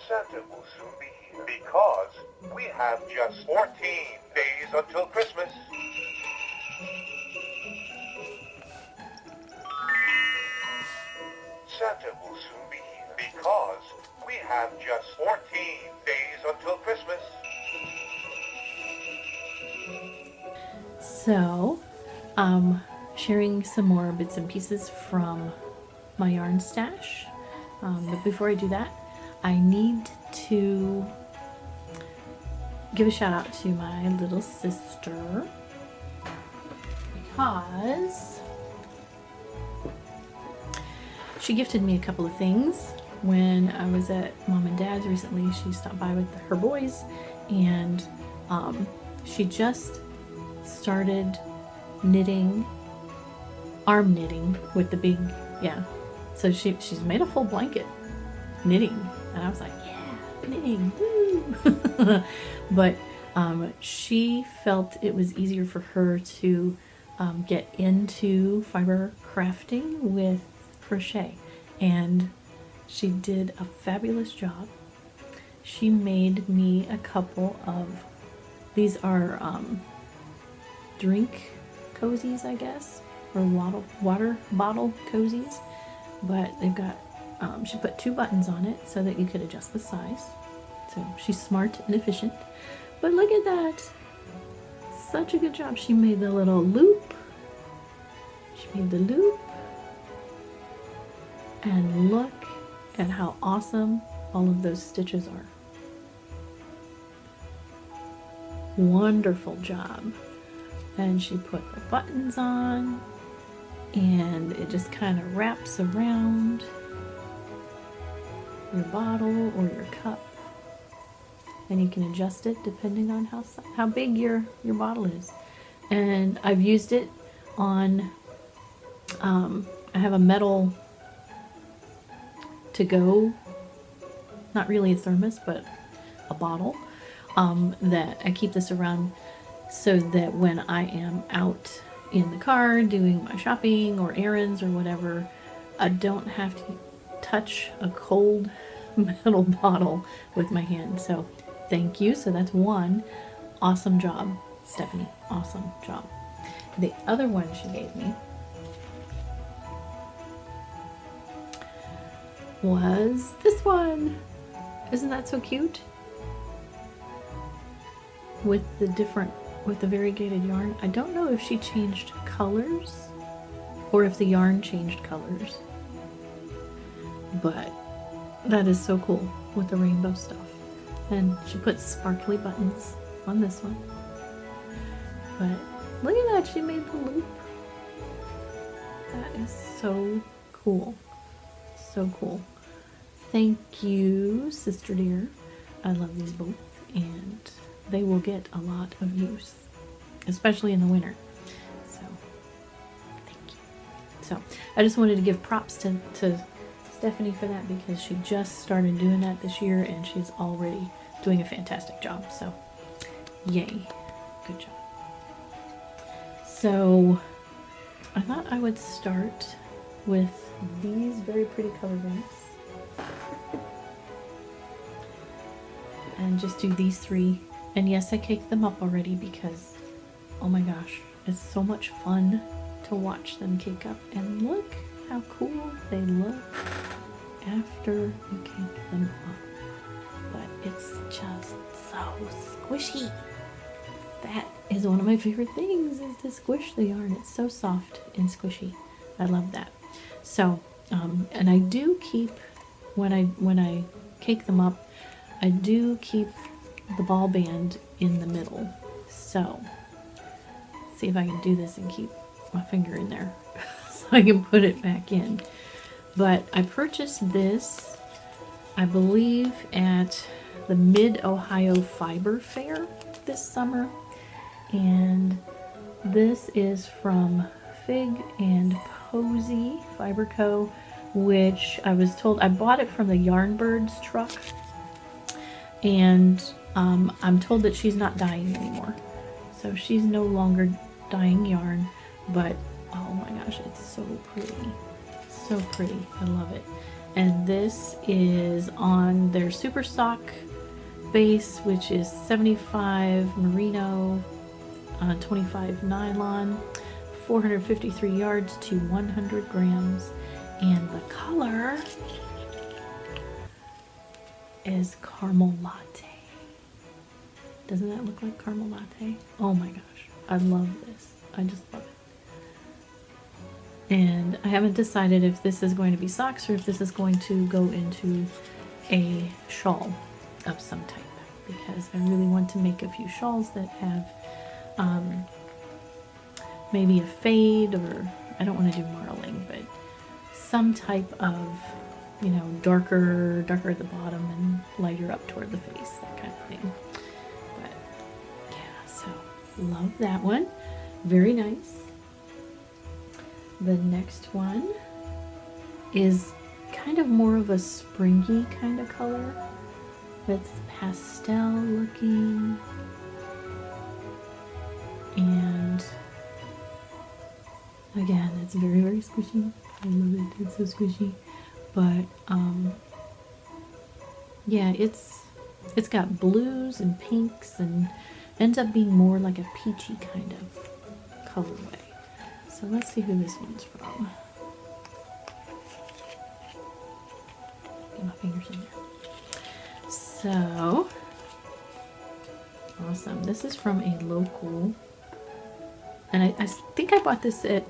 Santa will soon be here because we have just 14 days until Christmas. Santa will soon be here because we have just 14 days until Christmas. So, sharing some more bits and pieces from my yarn stash. But before I do that, I need to give a shout out to my little sister because she gifted me a couple of things when I was at Mom and Dad's recently. She stopped by with her boys, and she just started knitting, arm knitting with the big, so she's made a full blanket knitting, and I was like, yeah, knitting, woo! But she felt it was easier for her to get into fiber crafting with crochet, and she did a fabulous job. She made me a couple of, these are drink cozies, I guess, or water bottle cozies, but they've got, she put 2 buttons on it so that you could adjust the size. So she's smart and efficient. But look at that. Such a good job. She made the little loop. She made the loop. And look at how awesome all of those stitches are. Wonderful job. And she put the buttons on, and it just kind of wraps around your bottle or your cup, and you can adjust it depending on how big your bottle is. And I've used it on, I have a metal to go, not really a thermos, but a bottle, that I keep this around so that when I am out in the car doing my shopping or errands or whatever, I don't have to touch a cold metal bottle with my hand. So thank you. So that's one. Awesome job, Stephanie. Awesome job. The other one she gave me was this one. Isn't that so cute? With the variegated yarn. I don't know if she changed colors or if the yarn changed colors, but that is so cool with the rainbow stuff. And she put sparkly buttons on this one. But look at that, she made the loop. That is so cool. So cool. Thank you, sister dear. I love these both, and they will get a lot of use, especially in the winter. So, thank you. So, I just wanted to give props to Stephanie for that, because she just started doing that this year, and she's already doing a fantastic job. So, yay. Good job. So, I thought I would start with these very pretty color banks. And just do these 3. And yes, I caked them up already because, oh my gosh, it's so much fun to watch them cake up. And look how cool they look after you cake them up. But It's just so squishy. That is one of my favorite things, is to squish the yarn. It's so soft and squishy. I love that. So, and I do keep, when I cake them up, I do keep the ball band in the middle. So, let's see if I can do this and keep my finger in there so I can put it back in. But I purchased this, I believe, at the Mid-Ohio Fiber Fair this summer. And this is from Fig and Posy Fiber Co., which I was told, I bought it from the Yarnbirds truck, and I'm told that she's not dyeing anymore. So she's no longer dyeing yarn, but oh my gosh, it's so pretty. So pretty. I love it. And this is on their Super Sock base, which is 75 merino, 25 nylon, 453 yards to 100 grams. And the color is caramel latte. Doesn't that look like caramel latte? Oh my gosh, I love this. I just love it. And I haven't decided if this is going to be socks or if this is going to go into a shawl of some type, because I really want to make a few shawls that have maybe a fade, or I don't want to do marling, but some type of, you know, darker at the bottom and lighter up toward the face, that kind of thing. But yeah, so love that one. Very nice. The next one is kind of more of a springy kind of color. It's pastel looking, and again, it's very, very squishy. I love it. It's so squishy. But yeah, it's got blues and pinks, and ends up being more like a peachy kind of colorway. So let's see who this one's from. Get my fingers in there. So awesome. This is from a local, and I think I bought this at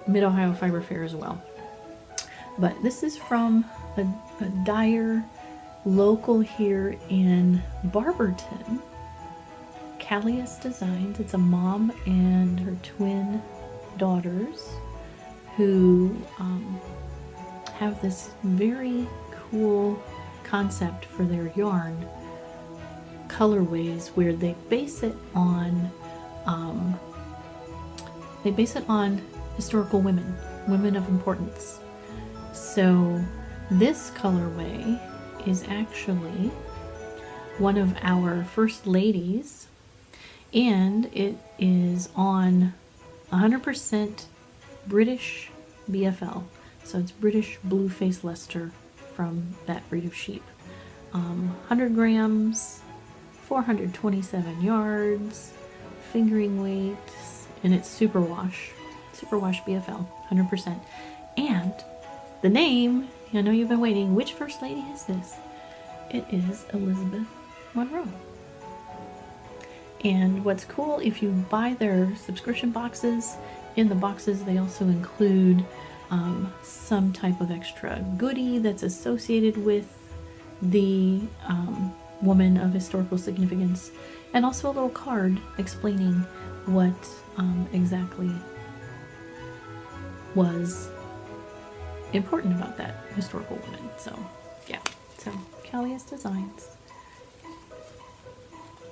Mid-Ohio Fiber Fair as well. But this is from a dyer local here in Barberton, Callius Designs. It's a mom and her twin daughters who have this very cool concept for their yarn colorways, where they base it on historical women of importance. So this colorway is actually one of our first ladies, and it is on 100% British BFL. So it's British Blue-Faced Leicester from that breed of sheep. 100 grams, 427 yards, fingering weight, and it's superwash BFL, 100%. And the name, I know you've been waiting, which first lady is this? It is Elizabeth Monroe. And what's cool, if you buy their subscription boxes, in the boxes they also include some type of extra goodie that's associated with the woman of historical significance, and also a little card explaining what exactly was important about that historical woman. So yeah, so Callius Designs,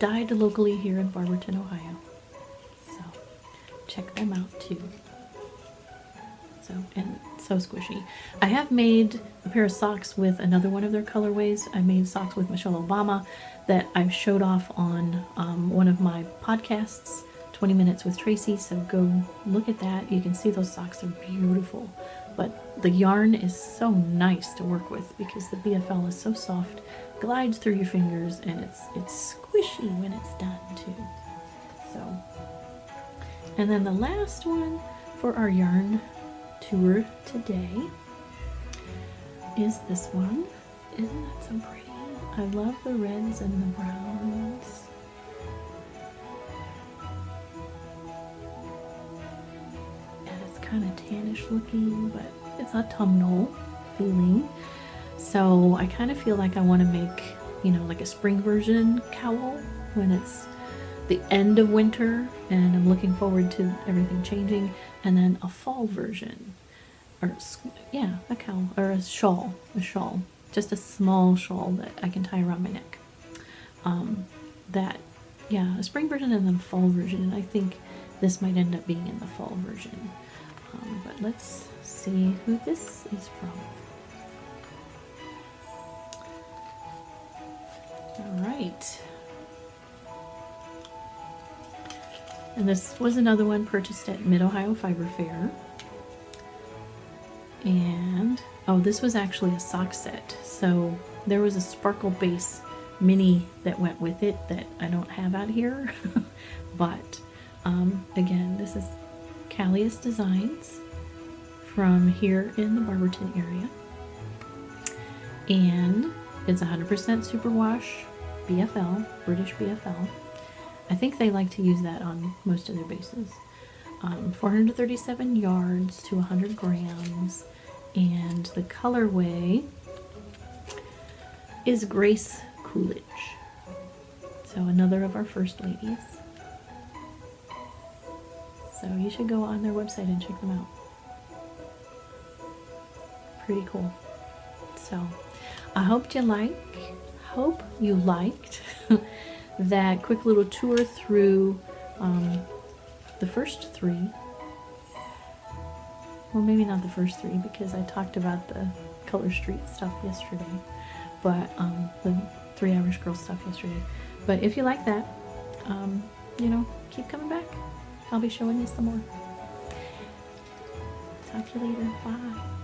dyed locally here in Barberton, Ohio. So check them out too. So, and so squishy. I have made a pair of socks with another one of their colorways. I made socks with Michelle Obama that I've showed off on one of my podcasts, 20 Minutes with Tracy. So go look at that. You can see those socks are beautiful. But the yarn is so nice to work with because the BFL is so soft, glides through your fingers, and it's squishy when it's done too. So, and then the last one for our yarn tour today is this one. Isn't that so pretty? I love the reds and the browns. And it's kind of tannish looking, but it's autumnal feeling. So I kind of feel like I want to make, you know, like a spring version cowl when it's the end of winter and I'm looking forward to everything changing, and then a fall version, or yeah, a cowl or a shawl, just a small shawl that I can tie around my neck. That, yeah, a spring version and then a fall version, and I think this might end up being in the fall version. But let's see who this is from. All right. And this was another one purchased at Mid-Ohio Fiber Fair. And, oh, this was actually a sock set. So there was a sparkle base mini that went with it that I don't have out here. But, again, this is Callius Designs from here in the Barberton area. And it's 100% superwash BFL, British BFL. I think they like to use that on most of their bases. 437 yards to 100 grams. And the colorway is Grace Coolidge. So another of our first ladies. So you should go on their website and check them out. Pretty cool. So I hope you liked that quick little tour through the first three. Well, maybe not the first three because I talked about the Color Street stuff yesterday, but the 3 Irish Girl stuff yesterday. But if you like that, you know, keep coming back. I'll be showing you some more. Talk to you later. Bye.